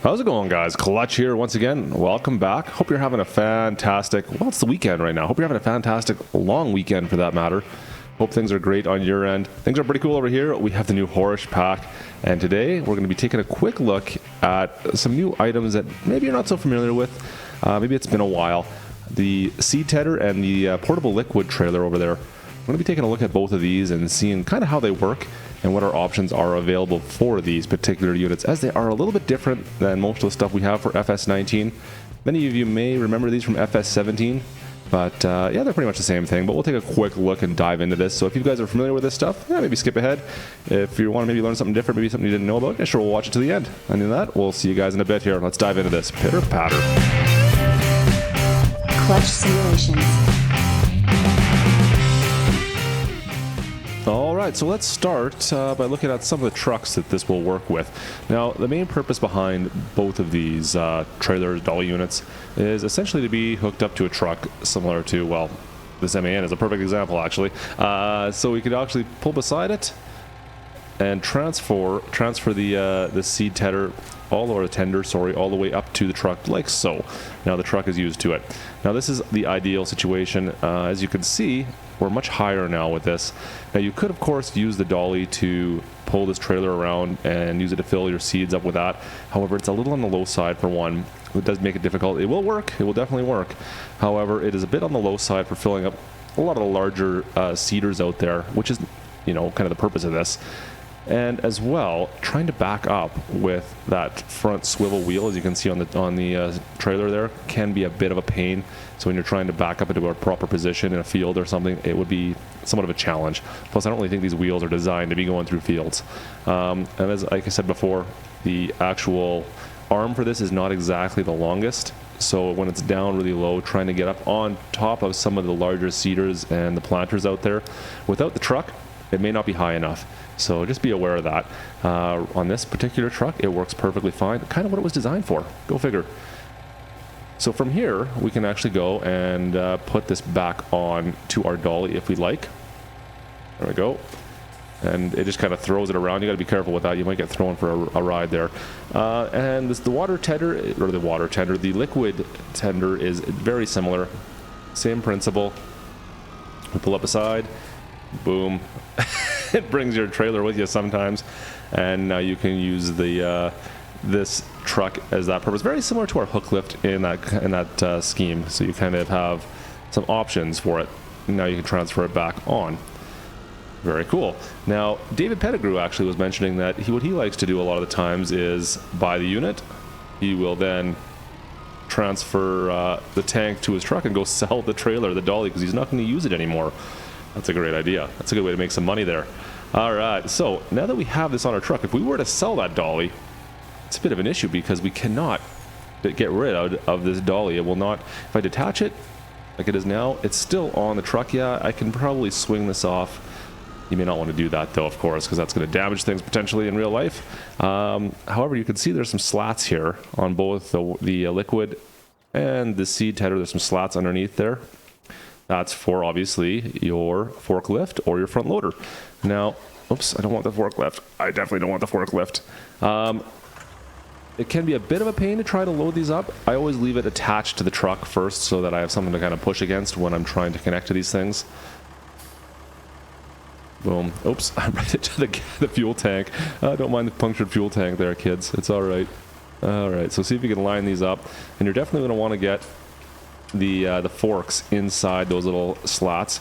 How's it going, guys? Klutch here once again. Welcome back. Hope you're having a fantastic, well, it's the weekend right now. Hope you're having a fantastic long weekend for that matter. Hope things are great on your end. Things are pretty cool over here. We have the new Horsch pack, and today we're going to be taking a quick look at some new items that maybe you're not so familiar with. Maybe it's been a while. The seed tedder and the portable liquid trailer over there. I'm going to be taking a look at both of these and seeing kind of how they work and what our options are available for these particular units, as they are a little bit different than most of the stuff we have for FS19. Many of you may remember these from FS17, but yeah, they're pretty much the same thing. But we'll take a quick look and dive into this. So if you guys are familiar with this stuff, yeah, maybe skip ahead. If you want to maybe learn something different, maybe something you didn't know about, yeah, sure, we'll watch it to the end. And in that, we'll see you guys in a bit here. Let's dive into this. Pitter patter. Klutch Simulations. Alright, so let's start by looking at some of the trucks that this will work with. Now, the main purpose behind both of these trailers, dolly units, is essentially to be hooked up to a truck similar to, well, this MAN is a perfect example actually. So we could actually pull beside it and transfer the seed tedder all the way up to the truck like so. Now the truck is used to it. Now this is the ideal situation. As you can see, we're much higher now with this. Now you could of course use the dolly to pull this trailer around and use it to fill your seeds up with that. However, it's a little on the low side for one. It does make it difficult. It will work. It will definitely work. However, it is a bit on the low side for filling up a lot of the larger seeders out there, which is, you know, kind of the purpose of this. And as well, trying to back up with that front swivel wheel, as you can see on the trailer there, can be a bit of a pain. So when you're trying to back up into a proper position in a field or something, it would be somewhat of a challenge. Plus, I don't really think these wheels are designed to be going through fields. And as like I said before, the actual arm for this is not exactly the longest. So when it's down really low, trying to get up on top of some of the larger seeders and the planters out there, without the truck, it may not be high enough. So just be aware of that. On this particular truck, it works perfectly fine. Kind of what it was designed for. Go figure. So from here, we can actually go and put this back on to our dolly if we like. There we go. And it just kind of throws it around. You got to be careful with that. You might get thrown for a ride there. And the liquid tender is very similar. Same principle. We pull up a side. Boom. It brings your trailer with you sometimes, and now you can use the this truck as that purpose. Very similar to our hook lift in that scheme. So you kind of have some options for it. Now you can transfer it back on. Very cool. Now David Pettigrew actually was mentioning that what he likes to do a lot of the times is buy the unit. He will then transfer the tank to his truck and go sell the trailer, the dolly, because he's not going to use it anymore. That's a great idea. That's a good way to make some money there. All right, so now that we have this on our truck, if we were to sell that dolly, it's a bit of an issue because we cannot get rid of this dolly. It will not, if I detach it like it is now, it's still on the truck. Yeah, I can probably swing this off. You may not want to do that though, of course, because that's going to damage things potentially in real life. However, you can see there's some slats here on both the liquid and the seed tedder. There's some slats underneath there. That's for obviously your forklift or your front loader. Now, oops, I don't want the forklift. I definitely don't want the forklift. It can be a bit of a pain to try to load these up. I always leave it attached to the truck first so that I have something to kind of push against when I'm trying to connect to these things. Boom. Oops, I right into the fuel tank. Don't mind the punctured fuel tank there, kids. It's all right. All right, so see if you can line these up. And you're definitely going to want to get the forks inside those little slats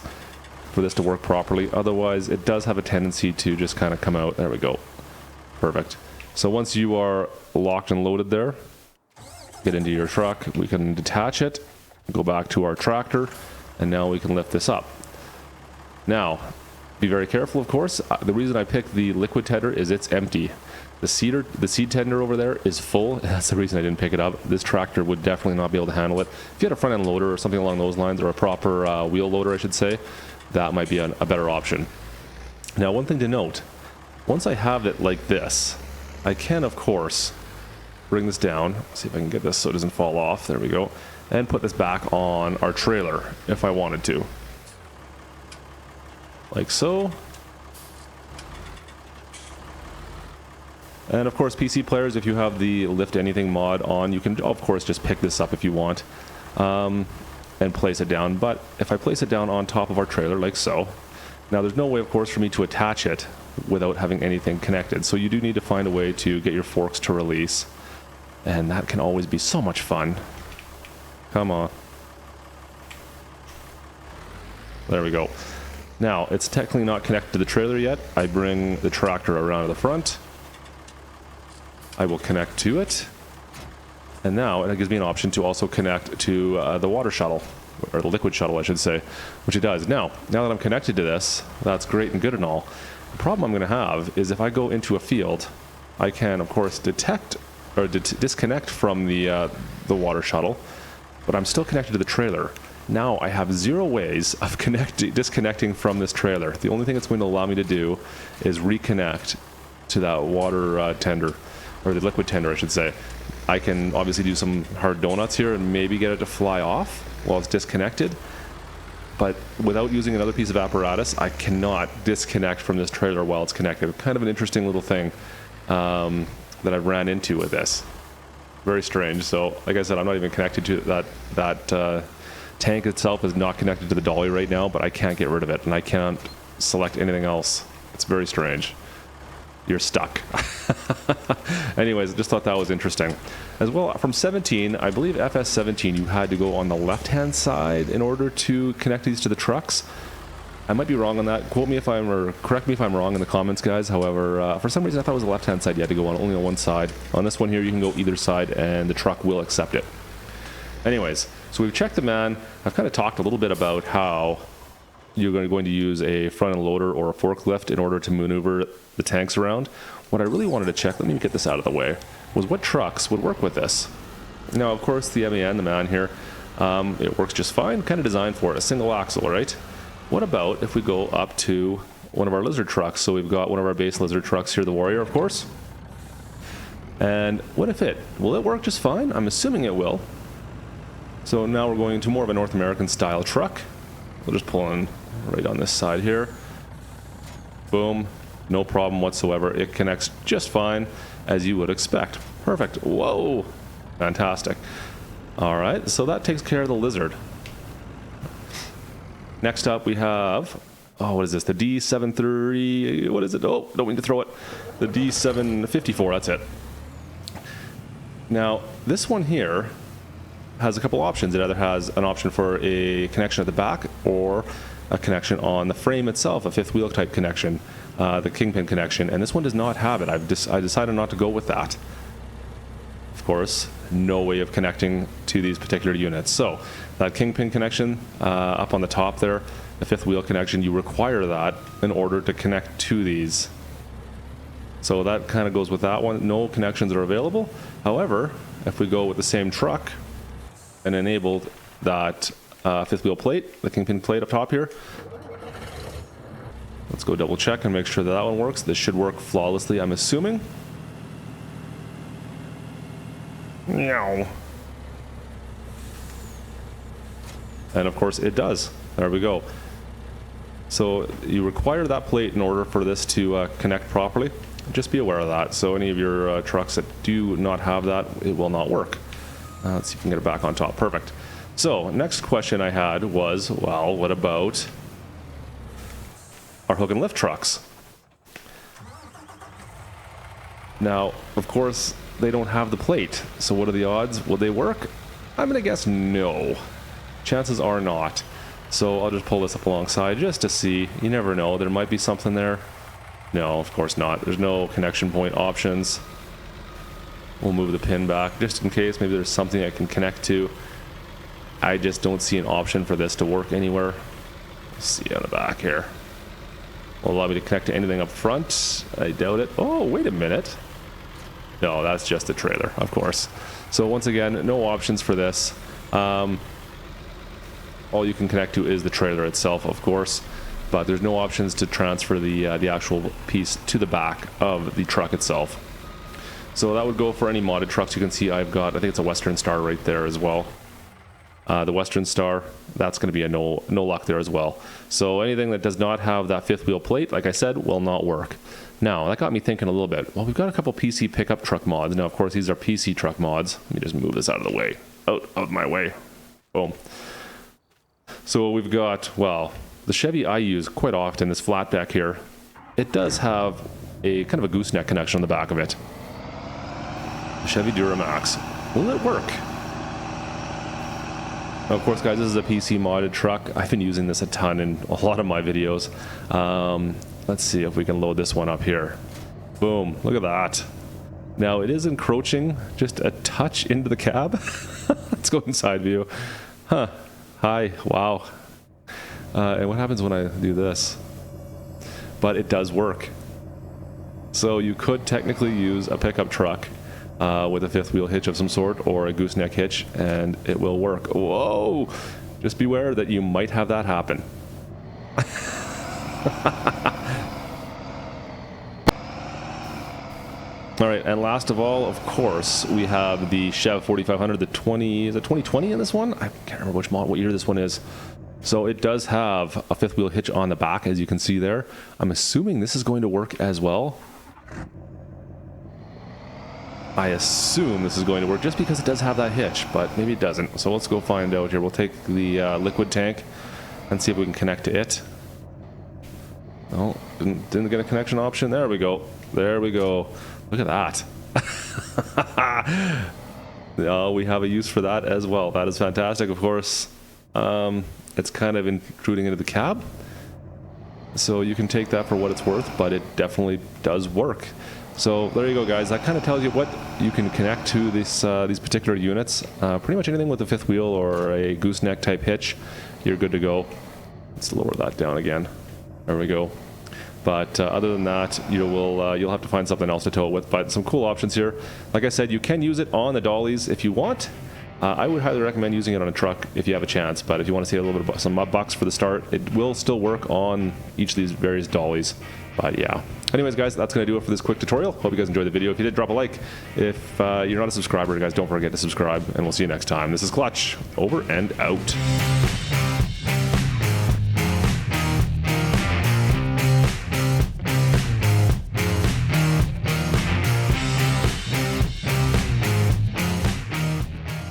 for this to work properly. Otherwise, it does have a tendency to just kind of come out. There we go. Perfect. So once you are locked and loaded there, get into your truck. We can detach it, go back to our tractor, and now we can lift this up. Now, be very careful, of course. The reason I picked the liquid tedder is it's empty. The seed tender over there is full. That's the reason I didn't pick it up. This tractor would definitely not be able to handle it. If you had a front end loader or something along those lines, or a proper wheel loader, I should say, that might be a better option. Now, one thing to note, once I have it like this, I can, of course, bring this down. See if I can get this so it doesn't fall off. There we go. And put this back on our trailer if I wanted to. Like so. And of course, PC players, if you have the Lift Anything mod on, you can of course just pick this up if you want and place it down. But if I place it down on top of our trailer like so, now there's no way of course for me to attach it without having anything connected. So you do need to find a way to get your forks to release, and that can always be so much fun. Come on. There we go. Now, it's technically not connected to the trailer yet. I bring the tractor around to the front. I will connect to it. And now it gives me an option to also connect to the water shuttle, or the liquid shuttle, I should say, which it does. Now that I'm connected to this, that's great and good and all. The problem I'm going to have is if I go into a field, I can, of course, detect or disconnect from the water shuttle, but I'm still connected to the trailer. Now I have 0 ways of disconnecting from this trailer. The only thing it's going to allow me to do is reconnect to that water tender, or the liquid tender, I should say. I can obviously do some hard donuts here and maybe get it to fly off while it's disconnected, but without using another piece of apparatus, I cannot disconnect from this trailer while it's connected. Kind of an interesting little thing that I've ran into with this. Very strange. So, like I said, I'm not even connected to that tank itself is not connected to the dolly right now, but I can't get rid of it, and I can't select anything else. It's very strange. You're stuck. Anyways, just thought that was interesting. As well, from 17, I believe FS17, you had to go on the left-hand side in order to connect these to the trucks. I might be wrong on that. Quote me if I'm, or correct me if I'm wrong in the comments, guys. However, for some reason I thought it was the left-hand side you had to go on, only on one side. On this one here, you can go either side, and the truck will accept it. Anyways, so we've checked the man. I've kind of talked a little bit about how you're going to use a front-end loader or a forklift in order to maneuver the tanks around. What I really wanted to check, let me get this out of the way, was what trucks would work with this. Now, of course, the MAN, the man here, it works just fine, kind of designed for it, a single axle, right? What about if we go up to one of our lizard trucks? So we've got one of our base lizard trucks here, the Warrior, of course. And what if will it work just fine? I'm assuming it will. So now we're going to more of a North American style truck. We'll just pull in right on this side here. Boom. No problem whatsoever. It connects just fine, as you would expect. Perfect. Whoa. Fantastic. All right, so that takes care of the lizard. Next up we have, what is this? The D730, what is it? Oh, don't mean to throw it. The D754, that's it. Now, this one here has a couple options. It either has an option for a connection at the back or a connection on the frame itself, a fifth wheel type connection, the kingpin connection, and this one does not have it. I decided not to go with that. Of course, no way of connecting to these particular units. So that kingpin connection up on the top there, the fifth wheel connection, you require that in order to connect to these. So that kind of goes with that one. No connections are available. However, if we go with the same truck and enable that fifth wheel plate, the kingpin plate up top here, let's go double check and make sure that that one works. This should work flawlessly, I'm assuming. Meow. And of course it does. There we go. So you require that plate in order for this to connect properly. Just be aware of that. So any of your trucks that do not have that, it will not work. Let's see if we can get it back on top. Perfect. So next question I had was, well, what about our hook and lift trucks? Now, of course, they don't have the plate. So what are the odds? Will they work? I'm going to guess no. Chances are not. So I'll just pull this up alongside just to see. You never know. There might be something there. No, of course not. There's no connection point options. We'll move the pin back just in case. Maybe there's something I can connect to. I just don't see an option for this to work anywhere. Let's see on the back here. Will allow me to connect to anything up front? I doubt it. Oh, wait a minute. No, that's just the trailer, of course. So once again, no options for this. All you can connect to is the trailer itself, of course, but there's no options to transfer the actual piece to the back of the truck itself. So that would go for any modded trucks. You can see I've got, I think it's a Western Star right there as well. The Western Star, that's going to be a no luck there as well. So anything that does not have that fifth wheel plate, like I said, will not work. Now, that got me thinking a little bit. Well, we've got a couple PC pickup truck mods. Now, of course, these are PC truck mods. Let me just move this out of the way. Out of my way. Boom. So we've got, well, the Chevy I use quite often, this flatback here. It does have a kind of a gooseneck connection on the back of it. The Chevy Duramax. Will it work? Now, of course, guys, this is a PC modded truck. I've been using this a ton in a lot of my videos. Let's see if we can load this one up here. Boom, look at that. Now, it is encroaching just a touch into the cab. Let's go inside view. Huh. Hi. Wow. And what happens when I do this? But it does work. So you could technically use a pickup truck with a fifth wheel hitch of some sort or a gooseneck hitch, and it will work. Whoa! Just beware that you might have that happen. All right, and last of all, of course, we have the Chev 4500, the 2020 in this one? I can't remember which model, what year this one is. So it does have a fifth wheel hitch on the back, as you can see there. I'm assuming this is going to work as well. I assume this is going to work just because it does have that hitch, but maybe it doesn't. So let's go find out here. We'll take the liquid tank and see if we can connect to it. Oh, didn't get a connection option. There we go. There we go. Look at that. Oh, we have a use for that as well. That is fantastic. Of course, it's kind of intruding into the cab. So you can take that for what it's worth, but it definitely does work. So there you go, guys. That kind of tells you what you can connect to these particular units. Pretty much anything with a fifth wheel or a gooseneck type hitch, you're good to go. Let's lower that down again. There we go. But other than that, you'll have to find something else to tow it with. But some cool options here. Like I said, you can use it on the dollies if you want. I would highly recommend using it on a truck if you have a chance. But if you want to see a little bit of some mud bucks for the start, it will still work on each of these various dollies. But yeah. Anyways, guys, that's going to do it for this quick tutorial. Hope you guys enjoyed the video. If you did, drop a like. If you're not a subscriber, guys, don't forget to subscribe. And we'll see you next time. This is Klutch. Over and out.